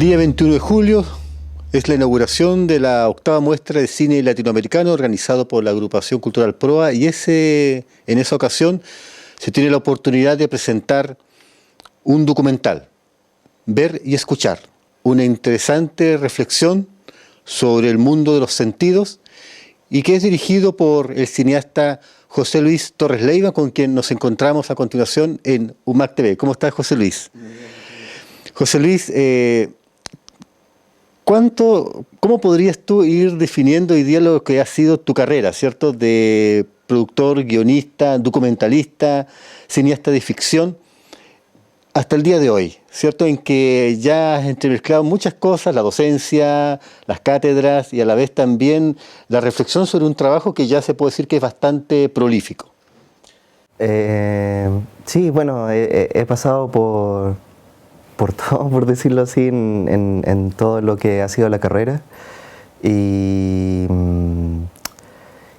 día 21 de julio es la inauguración de la octava muestra de cine latinoamericano organizado por la agrupación cultural Proa y en esa ocasión se tiene la oportunidad de presentar un documental, Ver y Escuchar, una interesante reflexión sobre el mundo de los sentidos y que es dirigido por el cineasta José Luis Torres Leiva, con quien nos encontramos a continuación en UMAC TV. ¿Cómo estás, José Luis? José Luis, ¿cómo podrías tú ir definiendo hoy día lo que ha sido tu carrera, ¿cierto? De productor, guionista, documentalista, cineasta de ficción, hasta el día de hoy, ¿cierto? En que ya has entremezclado muchas cosas, la docencia, las cátedras y a la vez también la reflexión sobre un trabajo que ya se puede decir que es bastante prolífico. Sí, bueno, he pasado por todo, por decirlo así, en todo lo que ha sido la carrera. Y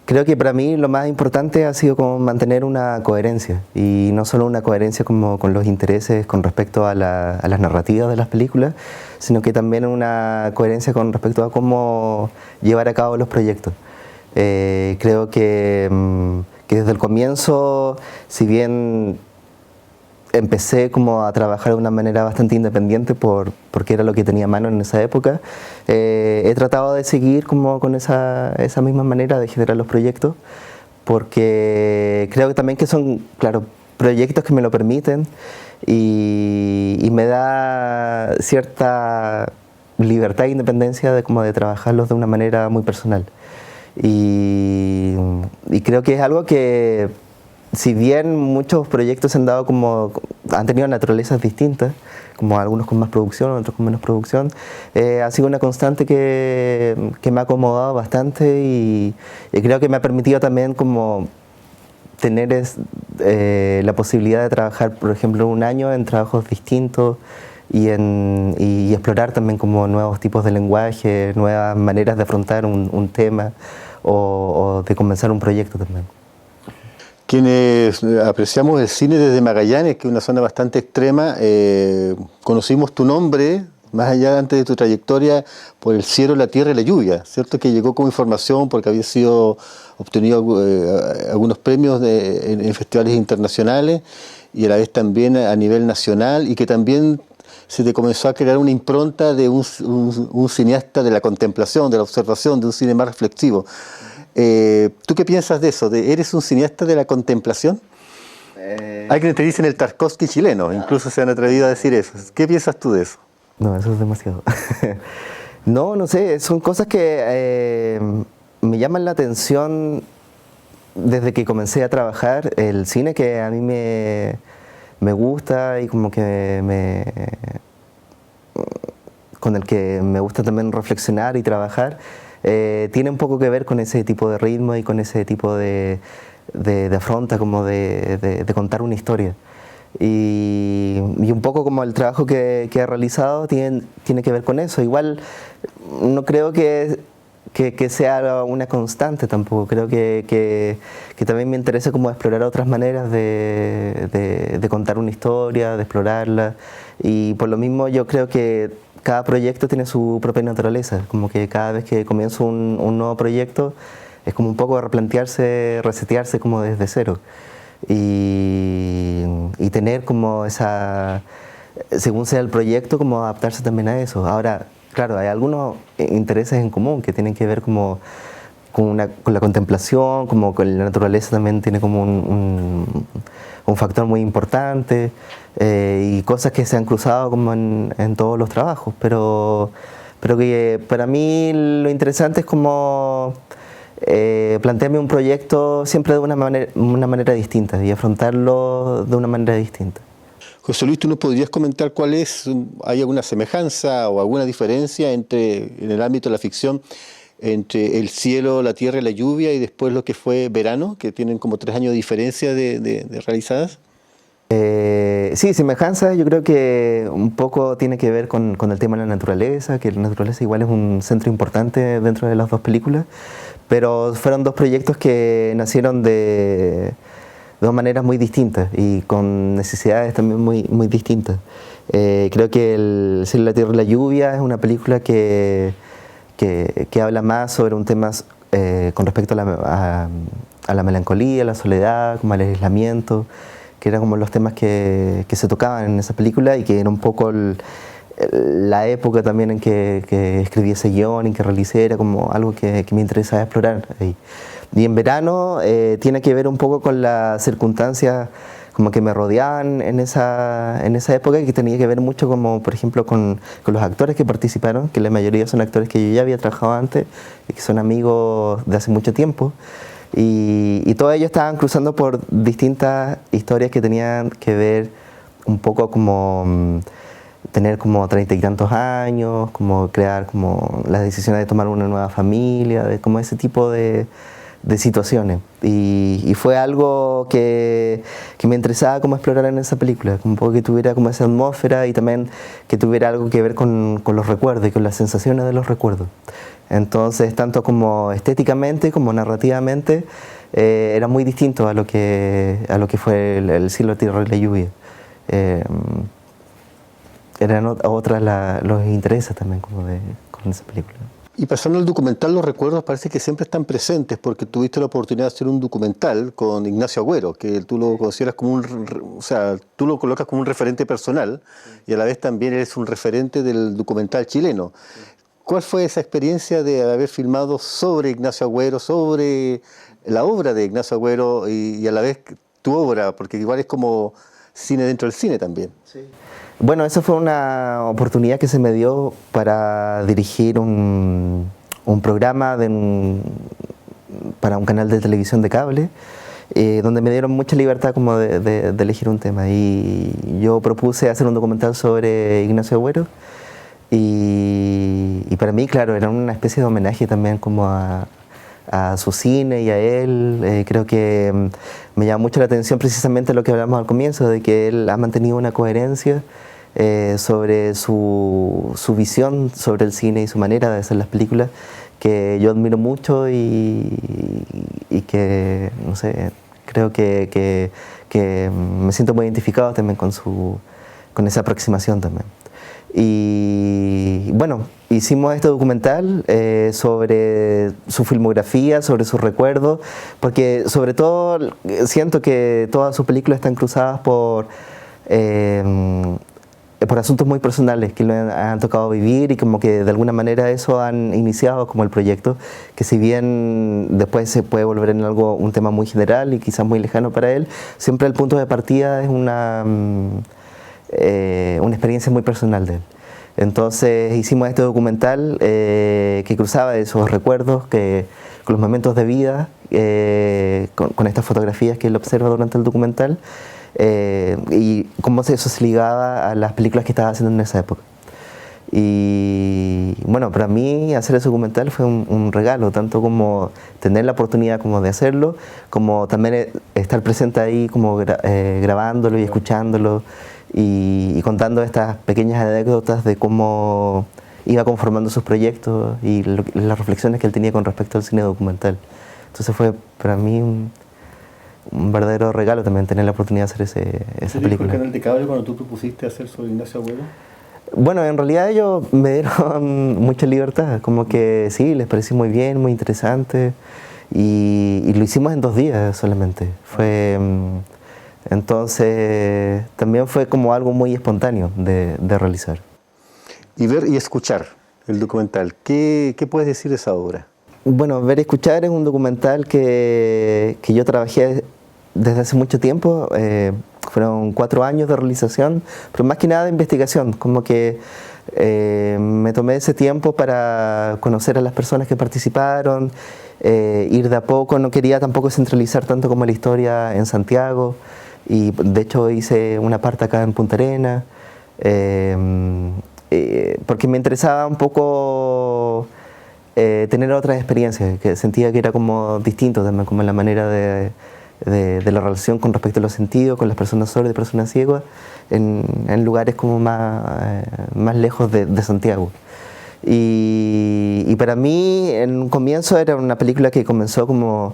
creo que para mí lo más importante ha sido como mantener una coherencia, y no solo una coherencia como con los intereses con respecto a las narrativas de las películas, sino que también una coherencia con respecto a cómo llevar a cabo los proyectos. Creo que desde el comienzo, si bien empecé como a trabajar de una manera bastante independiente porque era lo que tenía a mano en esa época, he tratado de seguir como con esa misma manera de generar los proyectos, porque creo que también que son, claro, proyectos que me lo permiten y me da cierta libertad e independencia de trabajarlos de una manera muy personal. Y creo que es algo que, si bien muchos proyectos han tenido naturalezas distintas, como algunos con más producción, otros con menos producción, ha sido una constante que me ha acomodado bastante y creo que me ha permitido también como tener la posibilidad de trabajar, por ejemplo, un año en trabajos distintos y explorar también como nuevos tipos de lenguaje, nuevas maneras de afrontar un tema o de comenzar un proyecto también. Quienes apreciamos el cine desde Magallanes, que es una zona bastante extrema, conocimos tu nombre, más allá antes de tu trayectoria, por El cielo, la tierra y la lluvia, ¿cierto? Que llegó como información porque había sido obtenido algunos premios en festivales internacionales y a la vez también a nivel nacional, y que también se te comenzó a crear una impronta de un cineasta de la contemplación, de la observación, de un cine más reflexivo. ¿Tú qué piensas de eso? ¿Eres un cineasta de la contemplación? Hay quienes te dicen el Tarkovsky chileno, incluso se han atrevido a decir eso. ¿Qué piensas tú de eso? No, eso es demasiado. No sé, son cosas que me llaman la atención desde que comencé a trabajar el cine, que a mí me gusta y como que con el que me gusta también reflexionar y trabajar. Tiene un poco que ver con ese tipo de ritmo y con ese tipo de afronta, como de contar una historia. Y un poco como el trabajo que he realizado tiene que ver con eso. Igual no creo que sea una constante tampoco. Creo que también me interesa como explorar otras maneras de contar una historia, de explorarla. Y por lo mismo yo creo que cada proyecto tiene su propia naturaleza, como que cada vez que comienzo un nuevo proyecto es como un poco replantearse, resetearse como desde cero y tener como según sea el proyecto, como adaptarse también a eso. Ahora, claro, hay algunos intereses en común que tienen que ver como con la contemplación, como con la naturaleza también tiene como un factor muy importante, y cosas que se han cruzado como en todos los trabajos, pero que para mí lo interesante es como plantearme un proyecto siempre de una manera distinta y afrontarlo de una manera distinta. José Luis, ¿tú nos podrías comentar hay alguna semejanza o alguna diferencia en el ámbito de la ficción entre El cielo, la tierra y la lluvia y después lo que fue Verano, que tienen como 3 años de diferencia de realizadas? Sí, semejanza, yo creo que un poco tiene que ver con el tema de la naturaleza, que la naturaleza igual es un centro importante dentro de las dos películas, pero fueron dos proyectos que nacieron de dos maneras muy distintas y con necesidades también muy distintas. Creo que El cielo, la tierra y la lluvia es una película que habla más sobre un tema con respecto a la melancolía, la soledad, como al aislamiento, que eran como los temas que se tocaban en esa película y que era un poco la época también en que escribí ese guión y que realicé, era como algo que me interesaba explorar ahí. Y en verano tiene que ver un poco con las circunstancias como que me rodeaban en esa época, y que tenía que ver mucho como, por ejemplo, con los actores que participaron, que la mayoría son actores que yo ya había trabajado antes y que son amigos de hace mucho tiempo. Y todos ellos estaban cruzando por distintas historias que tenían que ver un poco como tener como 30 y tantos años, como crear como las decisiones de tomar una nueva familia, de como ese tipo de situaciones. Y fue algo que me interesaba como explorar en esa película, un poco que tuviera como esa atmósfera y también que tuviera algo que ver con los recuerdos y con las sensaciones de los recuerdos. Entonces, tanto como estéticamente como narrativamente, era muy distinto a lo que fue el cielo, la tierra y la lluvia. Eran otras los intereses también como con esa película. Y pasando al documental, los recuerdos parece que siempre están presentes, porque tuviste la oportunidad de hacer un documental con Ignacio Agüero, que tú lo consideras como o sea, tú lo colocas como un referente personal, y a la vez también eres un referente del documental chileno. ¿Cuál fue esa experiencia de haber filmado sobre Ignacio Agüero, sobre la obra de Ignacio Agüero y a la vez tu obra? Porque igual es como cine dentro del cine también. Sí. Bueno, esa fue una oportunidad que se me dio para dirigir un programa para un canal de televisión de cable, donde me dieron mucha libertad como de elegir un tema. Y yo propuse hacer un documental sobre Ignacio Agüero, y para mí, claro, era una especie de homenaje también como a su cine y a él. Creo que me llama mucho la atención precisamente lo que hablamos al comienzo, de que él ha mantenido una coherencia sobre su visión sobre el cine y su manera de hacer las películas, que yo admiro mucho y que, no sé, creo que me siento muy identificado también con esa aproximación también. Y bueno, hicimos este documental sobre su filmografía, sobre sus recuerdos, porque sobre todo siento que todas sus películas están cruzadas por asuntos muy personales que le han tocado vivir, y como que de alguna manera eso han iniciado como el proyecto, que si bien después se puede volver en un tema muy general y quizás muy lejano para él, siempre el punto de partida es una experiencia muy personal de él. Entonces hicimos este documental que cruzaba esos recuerdos con los momentos de vida, con estas fotografías que él observa durante el documental, y cómo eso se ligaba a las películas que estaba haciendo en esa época. Y bueno, para mí hacer ese documental fue un regalo, tanto como tener la oportunidad como de hacerlo, como también estar presente ahí como grabándolo y escuchándolo, y contando estas pequeñas anécdotas de cómo iba conformando sus proyectos y las reflexiones que él tenía con respecto al cine documental. Entonces fue para mí un verdadero regalo también tener la oportunidad de hacer esa película. ¿El canal de cable cuando tú propusiste hacer sobre Ignacio Agüero? Bueno, en realidad ellos me dieron mucha libertad, como que sí, les pareció muy bien, muy interesante, y lo hicimos en 2 días solamente. Entonces también fue como algo muy espontáneo de realizar. Y ver y escuchar el documental, ¿qué puedes decir de esa obra? Bueno, Ver y Escuchar es un documental que yo trabajé desde hace mucho tiempo. Fueron 4 años de realización, pero más que nada de investigación, como que me tomé ese tiempo para conocer a las personas que participaron, ir de a poco. No quería tampoco centralizar tanto como la historia en Santiago, y de hecho hice una parte acá en Punta Arenas, porque me interesaba un poco tener otras experiencias, que sentía que era como distinto también, como la manera de la relación con respecto a los sentidos, con las personas sordas y personas ciegas, en lugares como más lejos de Santiago. Y para mí, en un comienzo, era una película que comenzó como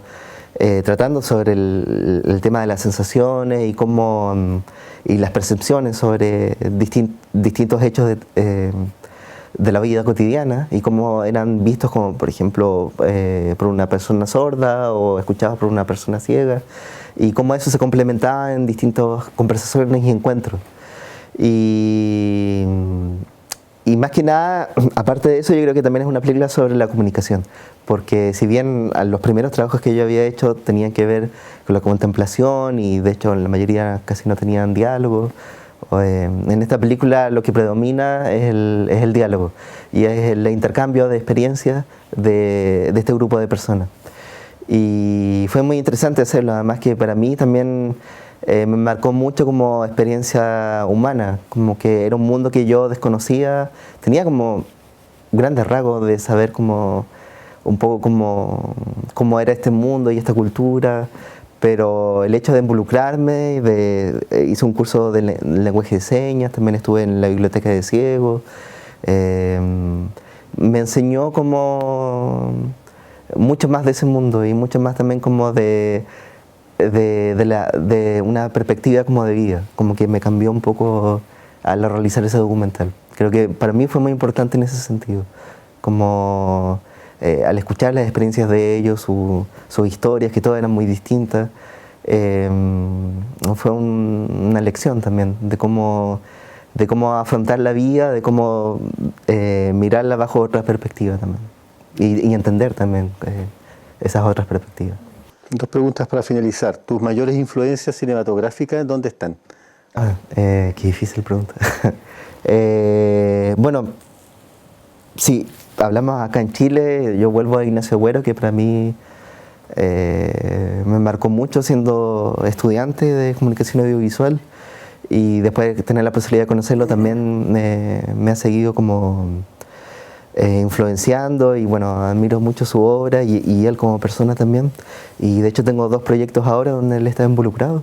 tratando sobre el tema de las sensaciones y cómo y las percepciones sobre distintos hechos de la vida cotidiana y cómo eran vistos como, por ejemplo, por una persona sorda o escuchados por una persona ciega, y cómo eso se complementaba en distintas conversaciones y encuentros. Y más que nada, aparte de eso, yo creo que también es una película sobre la comunicación, porque si bien los primeros trabajos que yo había hecho tenían que ver con la contemplación y de hecho la mayoría casi no tenían diálogo, en esta película lo que predomina es el diálogo y es el intercambio de experiencias de este grupo de personas. Y fue muy interesante hacerlo, además que para mí también me marcó mucho como experiencia humana, como que era un mundo que yo desconocía, tenía como grandes rasgos de saber como un poco cómo era este mundo y esta cultura, pero el hecho de involucrarme, hice un curso de lenguaje de señas, también estuve en la biblioteca de ciegos, me enseñó como mucho más de ese mundo y mucho más también como de una perspectiva como de vida, como que me cambió un poco al realizar ese documental. Creo que para mí fue muy importante en ese sentido, como al escuchar las experiencias de ellos, sus historias, que todas eran muy distintas, fue una lección también de cómo afrontar la vida, de cómo mirarla bajo otra perspectiva también y entender también esas otras perspectivas. Dos preguntas para finalizar. ¿Tus mayores influencias cinematográficas dónde están? Qué difícil pregunta. Bueno, sí, hablamos acá en Chile, yo vuelvo a Ignacio Agüero, que para mí me marcó mucho siendo estudiante de comunicación audiovisual, y después de tener la posibilidad de conocerlo también me ha seguido como influenciando, y bueno, admiro mucho su obra y él como persona también, y de hecho tengo 2 proyectos ahora donde él está involucrado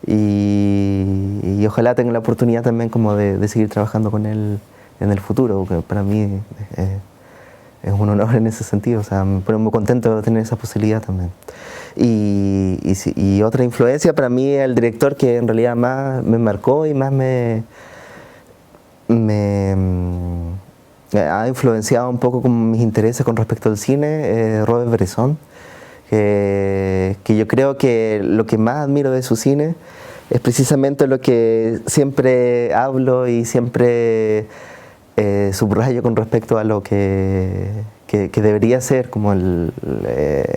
y ojalá tenga la oportunidad también como de seguir trabajando con él en el futuro, porque para mí es un honor en ese sentido, o sea, me pone muy contento de tener esa posibilidad también. Y otra influencia para mí, el director que en realidad más me marcó y más me ha influenciado un poco con mis intereses con respecto al cine, Robert Bresson, que yo creo que lo que más admiro de su cine es precisamente lo que siempre hablo y siempre subrayo con respecto a lo que debería ser, como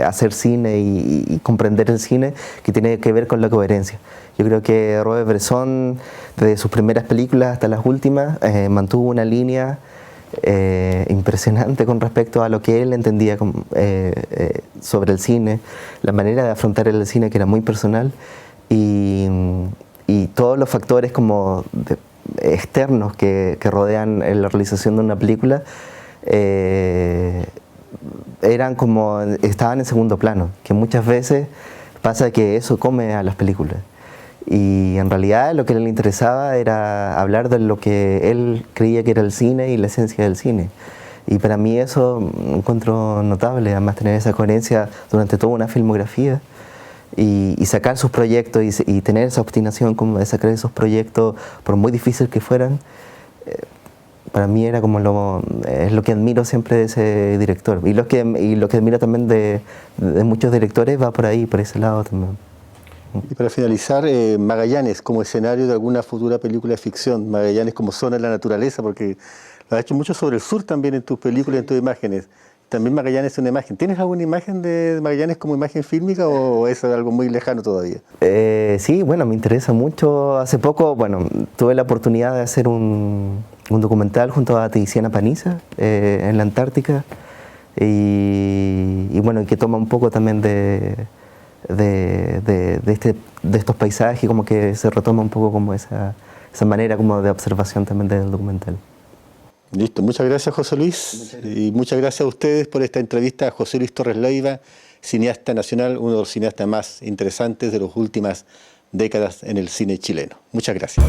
hacer cine y comprender el cine, que tiene que ver con la coherencia. Yo creo que Robert Bresson, desde sus primeras películas hasta las últimas, mantuvo una línea impresionante con respecto a lo que él entendía sobre el cine, la manera de afrontar el cine, que era muy personal, y todos los factores como externos que rodean la realización de una película estaban en segundo plano, que muchas veces pasa que eso come a las películas. Y en realidad lo que le interesaba era hablar de lo que él creía que era el cine y la esencia del cine. Y para mí eso encuentro notable, además tener esa coherencia durante toda una filmografía y sacar sus proyectos y tener esa obstinación como de sacar esos proyectos por muy difíciles que fueran. Para mí era como es lo que admiro siempre de ese director. Y lo que admiro también de muchos directores va por ahí, por ese lado también. Y para finalizar, Magallanes como escenario de alguna futura película de ficción, Magallanes como zona de la naturaleza, porque lo has hecho mucho sobre el sur también en tus películas, en tus imágenes. También Magallanes es una imagen. ¿Tienes alguna imagen de Magallanes como imagen fílmica o es algo muy lejano todavía? Sí, bueno, me interesa mucho. Hace poco, bueno, tuve la oportunidad de hacer un documental junto a Tiziana Paniza en la Antártica y bueno, que toma un poco también de estos paisajes, como que se retoma un poco como esa manera como de observación también del documental. Listo, muchas gracias José Luis y muchas gracias a ustedes por esta entrevista a José Luis Torres Leiva, cineasta nacional, uno de los cineastas más interesantes de las últimas décadas en el cine chileno. Muchas gracias.